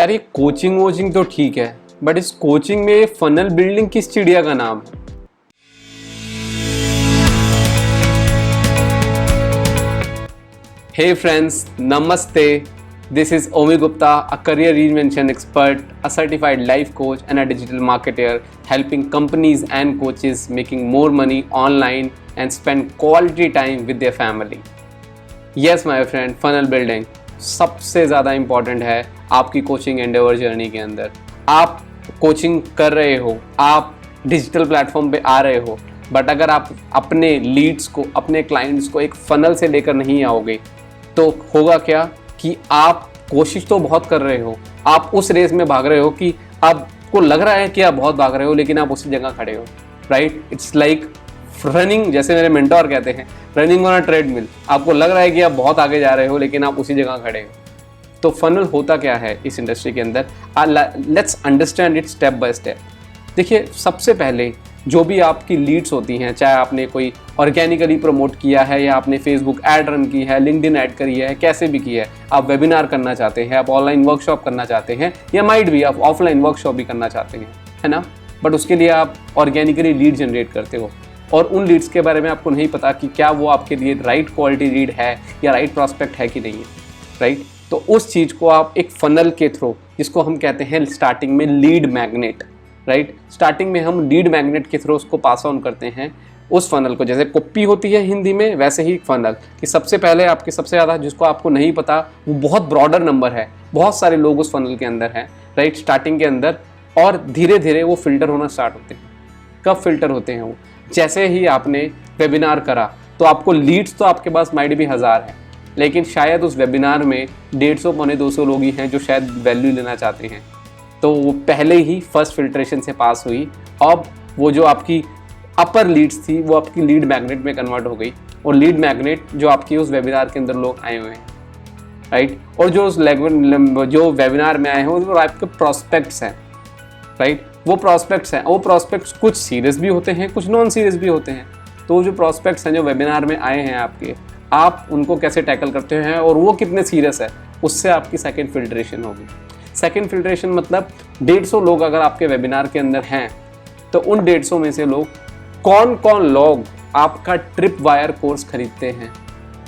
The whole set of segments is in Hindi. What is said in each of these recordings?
यार ये कोचिंग वोचिंग तो ठीक है, बट इस कोचिंग में फनल बिल्डिंग किस चिड़िया का नाम है? Hey friends, Namaste. This is Omi Gupta, a career reinvention expert, a certified life coach and a digital marketer, helping companies and coaches making more money online and spend quality time with their family. Yes my friend, funnel building सबसे ज़्यादा इम्पॉर्टेंट है आपकी कोचिंग एंडेवर जर्नी के अंदर। आप कोचिंग कर रहे हो, आप डिजिटल प्लेटफॉर्म पे आ रहे हो, बट अगर आप अपने लीड्स को, अपने क्लाइंट्स को एक फनल से लेकर नहीं आओगे तो होगा क्या कि आप कोशिश तो बहुत कर रहे हो, आप उस रेस में भाग रहे हो कि आपको लग रहा है कि आप बहुत भाग रहे हो, लेकिन आप उसी जगह खड़े हो। राइट, इट्स लाइक रनिंग, जैसे मेरे मेंटोर कहते हैं, रनिंग ऑन अ ट्रेडमिल। आपको लग रहा है कि आप बहुत आगे जा रहे हो, लेकिन आप उसी जगह खड़े हो। तो फनल होता क्या है इस इंडस्ट्री के अंदर? Let's understand it step by step. देखिए, सबसे पहले जो भी आपकी लीड्स होती हैं, चाहे आपने कोई ऑर्गेनिकली प्रमोट किया है या आपने फेसबुक ऐड रन की है, लिंक्डइन ऐड करी है, कैसे भी की है, आप वेबिनार करना चाहते हैं, आप ऑनलाइन वर्कशॉप करना चाहते हैं, या माइट भी आप ऑफलाइन वर्कशॉप भी करना चाहते हैं, है ना। बट उसके लिए आप ऑर्गेनिकली लीड जनरेट करते हो और उन लीड्स के बारे में आपको नहीं पता कि क्या वो आपके लिए राइट क्वालिटी लीड है या राइट प्रॉस्पेक्ट है कि नहीं है। राइट, तो उस चीज़ को आप एक फनल के थ्रू, जिसको हम कहते हैं स्टार्टिंग में लीड मैग्नेट, राइट, स्टार्टिंग में हम लीड मैग्नेट के थ्रू उसको पास ऑन करते हैं उस फनल को। जैसे कॉपी होती है हिंदी में, वैसे ही फनल कि सबसे पहले आपके सबसे ज़्यादा, जिसको आपको नहीं पता, वो बहुत ब्रॉडर नंबर है, बहुत सारे लोग उस फनल के अंदर हैं, राइट, स्टार्टिंग के अंदर, और धीरे धीरे वो फिल्टर होना स्टार्ट होते हैं। कब फिल्टर होते हैं वो? जैसे ही आपने वेबिनार करा तो आपको लीड्स तो आपके पास माइट भी 1000 हैं, लेकिन शायद उस वेबिनार में 150 पौने 200 लोग ही हैं जो शायद वैल्यू लेना चाहते हैं। तो वो पहले ही फर्स्ट फिल्ट्रेशन से पास हुई। अब वो जो आपकी अपर लीड्स थी वो आपकी लीड मैग्नेट में कन्वर्ट हो गई, और लीड मैग्नेट जो आपकी उस वेबिनार के अंदर लोग आए हुए हैं, राइट, और जो वेबिनार में आए हैं वो आपके प्रॉस्पेक्ट्स हैं, राइट, वो प्रॉस्पेक्ट्स हैं। वो प्रॉस्पेक्ट्स कुछ सीरियस भी होते हैं, कुछ नॉन सीरियस भी होते हैं। तो जो प्रॉस्पेक्ट्स हैं जो वेबिनार में आए हैं आपके, आप उनको कैसे टैकल करते हैं और वो कितने सीरियस है, उससे आपकी सेकंड फिल्ट्रेशन होगी। सेकंड फिल्ट्रेशन मतलब 150 लोग अगर आपके वेबिनार के अंदर हैं, तो उन 150 में से लोग कौन कौन लोग आपका ट्रिप वायर कोर्स खरीदते हैं।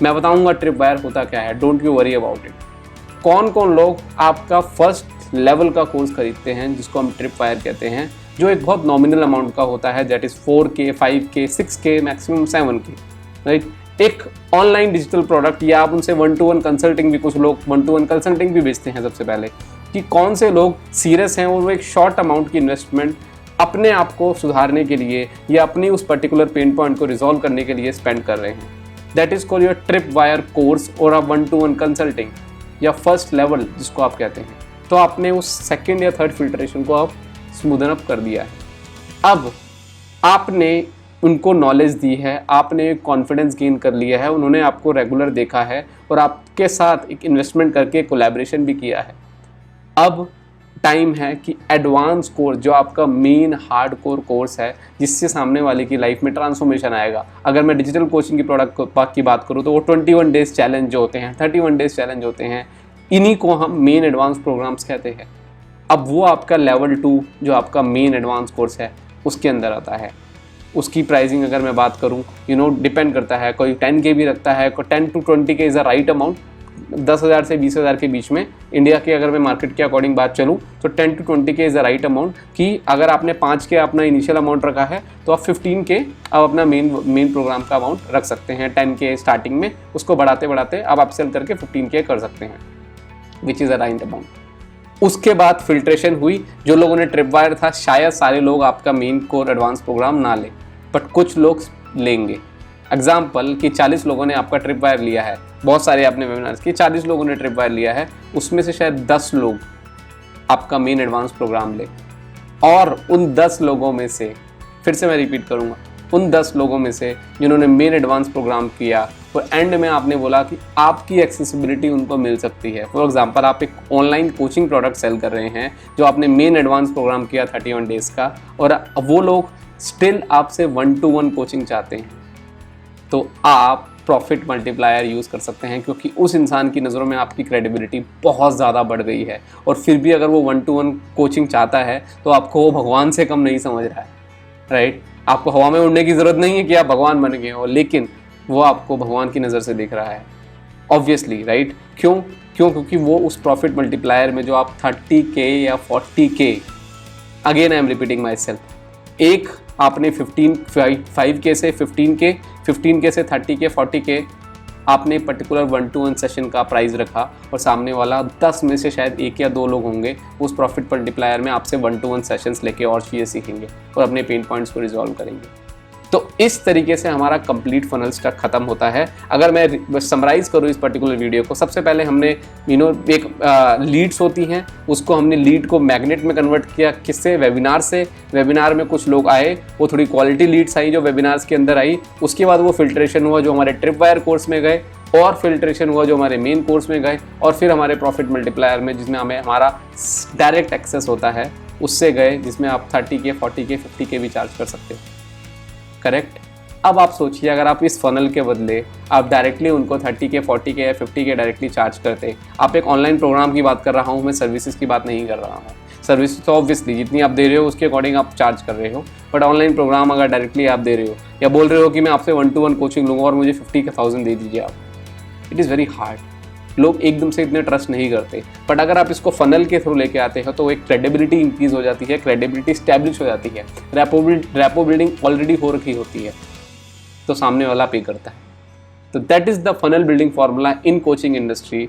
मैं बताऊंगा ट्रिप वायर होता क्या है, don't you worry about it. कौन कौन लोग आपका फर्स्ट लेवल का कोर्स खरीदते हैं, जिसको हम ट्रिप वायर कहते हैं, जो एक बहुत नॉमिनल अमाउंट का होता है, that is 4K, 5K, 6K, maximum 7K, right. एक ऑनलाइन डिजिटल प्रोडक्ट, या आप उनसे 1-to-1 कंसल्टिंग भी, कुछ लोग 1-to-1 कंसल्टिंग भी बेचते हैं। सबसे पहले कि कौन से लोग सीरियस हैं और वो एक शॉर्ट अमाउंट की इन्वेस्टमेंट अपने आप को सुधारने के लिए या अपनी उस पर्टिकुलर पेन पॉइंट को रिजॉल्व करने के लिए स्पेंड कर रहे हैं। That is called your trip wire course और 1-to-1 कंसल्टिंग, या फर्स्ट लेवल जिसको आप कहते हैं। तो आपने उस सेकेंड या थर्ड फिल्ट्रेशन को आप स्मूदन अप कर दिया है। अब आपने उनको नॉलेज दी है, आपने कॉन्फिडेंस गेन कर लिया है, उन्होंने आपको रेगुलर देखा है और आपके साथ एक इन्वेस्टमेंट करके कोलैबोरेशन भी किया है। अब टाइम है कि एडवांस कोर्स, जो आपका मेन हार्ड कोर कोर्स है, जिससे सामने वाले की लाइफ में ट्रांसफॉर्मेशन आएगा। अगर मैं डिजिटल कोचिंग की प्रोडक्ट की बात करूँ तो वो 21 डेज चैलेंज जो होते हैं, 31 डेज चैलेंज होते हैं, इन्हीं को हम मेन एडवांस प्रोग्राम्स कहते हैं। अब वो आपका लेवल 2 जो आपका मेन एडवांस कोर्स है उसके अंदर आता है। उसकी प्राइसिंग अगर मैं बात करूं, डिपेंड करता है, कोई 10K भी रखता है, कोई 10 to 20K is a right amount. 10,000 से 20,000 के बीच में इंडिया की अगर मैं मार्केट के अकॉर्डिंग बात चलूँ तो 10 to 20K is a right amount. कि अगर आपने 5K अपना इनिशियल अमाउंट रखा है तो आप 15K आप अपना मेन प्रोग्राम का अमाउंट रख सकते हैं। 10K स्टार्टिंग में, उसको बढ़ाते बढ़ाते आप अपसेल करके 15K कर सकते हैं, which is a right amount. उसके बाद फिल्ट्रेशन हुई। जो लोगों ने ट्रिप वायर था, शायद सारे लोग आपका मेन कोर एडवांस प्रोग्राम ना लें, बट कुछ लोग लेंगे। एग्जाम्पल कि 40 लोगों ने आपका ट्रिप वायर लिया है, बहुत सारे आपने वेबिनार्स किए, 40 लोगों ने ट्रिप वायर लिया है, उसमें से शायद 10 लोग आपका मेन एडवांस प्रोग्राम ले। और उन 10 लोगों में से, फिर से मैं रिपीट करूँगा, उन 10 लोगों में से जिन्होंने मेन एडवांस प्रोग्राम किया और एंड में आपने बोला कि आपकी एक्सेसिबिलिटी उनको मिल सकती है। फॉर एग्जांपल, आप एक ऑनलाइन कोचिंग प्रोडक्ट सेल कर रहे हैं जो आपने मेन एडवांस प्रोग्राम किया 31 डेज़ का, और वो लोग स्टिल आपसे 1-to-1 कोचिंग चाहते हैं, तो आप प्रॉफिट मल्टीप्लायर यूज़ कर सकते हैं, क्योंकि उस इंसान की नज़रों में आपकी क्रेडिबिलिटी बहुत ज़्यादा बढ़ गई है। और फिर भी अगर वो 1-to-1 कोचिंग चाहता है तो आपको वो भगवान से कम नहीं समझ रहा है, राइट। आपको हवा में उड़ने की ज़रूरत नहीं है कि आप भगवान बन गए हो, लेकिन वो आपको भगवान की नज़र से देख रहा है, ऑब्वियसली, राइट। क्योंकि वो उस प्रॉफिट मल्टीप्लायर में जो आप 30K या 40K, again I am repeating my self, एक आपने 5K से 15K से 30K 40K आपने पर्टिकुलर 1-to-1 सेशन का प्राइस रखा, और सामने वाला 10 में से शायद 1 या 2 लोग होंगे उस प्रॉफिट मल्टीप्लायर में आपसे 1-to-1 सेशंस लेके और चीज़ें सीखेंगे और अपने पेन पॉइंट्स को रिजॉल्व करेंगे। तो इस तरीके से हमारा कंप्लीट फनल स्टक खत्म होता है। अगर मैं समराइज़ करूँ इस पर्टिकुलर वीडियो को, सबसे पहले हमने एक लीड्स होती हैं, उसको हमने लीड को मैग्नेट में कन्वर्ट किया। किससे? वेबिनार से। वेबिनार में कुछ लोग आए, वो थोड़ी क्वालिटी लीड्स आई जो वेबिनार्स के अंदर आई। उसके बाद वो फिल्ट्रेशन हुआ जो हमारे ट्रिपवायर कोर्स में गए, और फिल्ट्रेशन हुआ जो हमारे मेन कोर्स में गए, और फिर हमारे प्रॉफिट मल्टीप्लायर में जिसमें हमें हमारा डायरेक्ट एक्सेस होता है उससे गए, जिसमें आप 30K 40K 50K भी चार्ज कर सकते हो, करेक्ट। अब आप सोचिए, अगर आप इस फनल के बदले आप डायरेक्टली उनको 30K 40K या 50K डायरेक्टली चार्ज करते। आप एक ऑनलाइन प्रोग्राम की बात कर रहा हूँ, मैं सर्विसेज की बात नहीं कर रहा हूँ। सर्विस तो ऑब्वियसली जितनी आप दे रहे हो उसके अकॉर्डिंग आप चार्ज कर रहे हो, बट ऑनलाइन प्रोग्राम अगर डायरेक्टली आप दे रहे हो या बोल रहे हो कि मैं आपसे 1-to-1 कोचिंग लूँगा और मुझे 50,000 दे दीजिए आप, इट इज़ वेरी हार्ड। लोग एकदम से इतने ट्रस्ट नहीं करते। बट अगर आप इसको फनल के थ्रू लेके आते हो तो एक क्रेडिबिलिटी इंक्रीज हो जाती है, क्रेडिबिलिटी स्टैब्लिश हो जाती है, रैपो बिल्डिंग ऑलरेडी हो रखी होती है, तो सामने वाला पे करता है। तो that is the funnel building formula in coaching industry.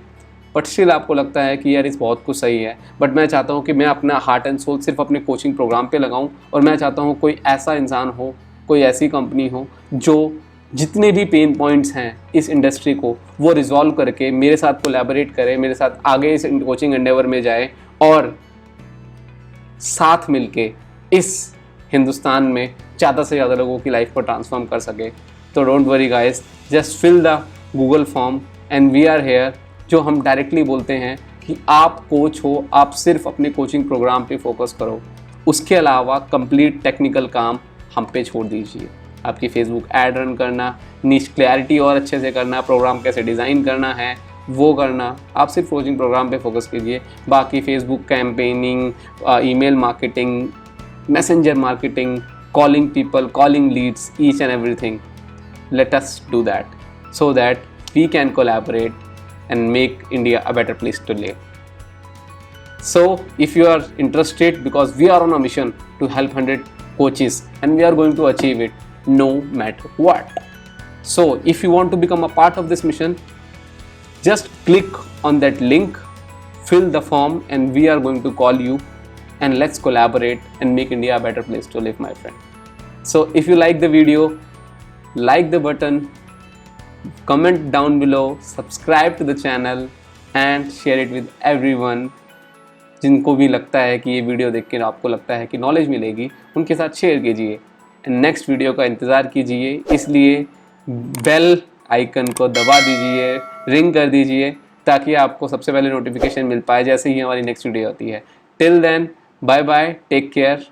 But still आपको लगता है कि यार इस बहुत कुछ सही है, बट मैं चाहता हूँ कि मैं अपना हार्ट एंड सोल सिर्फ अपने कोचिंग प्रोग्राम पे लगाऊँ, और मैं चाहता हूँ कोई ऐसा इंसान हो, कोई ऐसी कंपनी हो जो जितने भी पेन पॉइंट्स हैं इस इंडस्ट्री को वो रिजॉल्व करके मेरे साथ कोलैबोरेट करे, मेरे साथ आगे इस कोचिंग एंडेवर में जाए, और साथ मिलके इस हिंदुस्तान में ज़्यादा से ज़्यादा लोगों की लाइफ को ट्रांसफॉर्म कर सके। तो don't worry guys, just fill the Google form and we are here. जो हम डायरेक्टली बोलते हैं कि आप कोच हो, आप सिर्फ अपने कोचिंग प्रोग्राम पे फोकस करो, उसके अलावा कंप्लीट टेक्निकल काम हम पे छोड़ दीजिए। आपकी फेसबुक ऐड रन करना, नीश क्लैरिटी और अच्छे से करना, प्रोग्राम कैसे डिज़ाइन करना है वो करना, आप सिर्फ कोचिंग प्रोग्राम पे फोकस कीजिए। बाकी Facebook campaigning, email marketing, messenger marketing, calling people, calling leads, each and everything, let us do that so that we can collaborate and make India a better place to live. So if you are interested, because we are on a mission to help 100 coaches and we are going to achieve it no matter what. So if you want to become a part of this mission, just click on that link, fill the form, and we are going to call you and let's collaborate and make India a better place to live, my friend. So if you like the video, like the button, comment down below, subscribe to the channel and share it with everyone. जिनको भी लगता है कि ये वीडियो देख के आपको लगता है कि नॉलेज मिलेगी, उनके साथ शेयर कीजिए। नेक्स्ट वीडियो का इंतज़ार कीजिए, इसलिए बेल आइकन को दबा दीजिए, रिंग कर दीजिए, ताकि आपको सबसे पहले नोटिफिकेशन मिल पाए जैसे ही हमारी नेक्स्ट वीडियो होती है। Till then, bye bye, take care.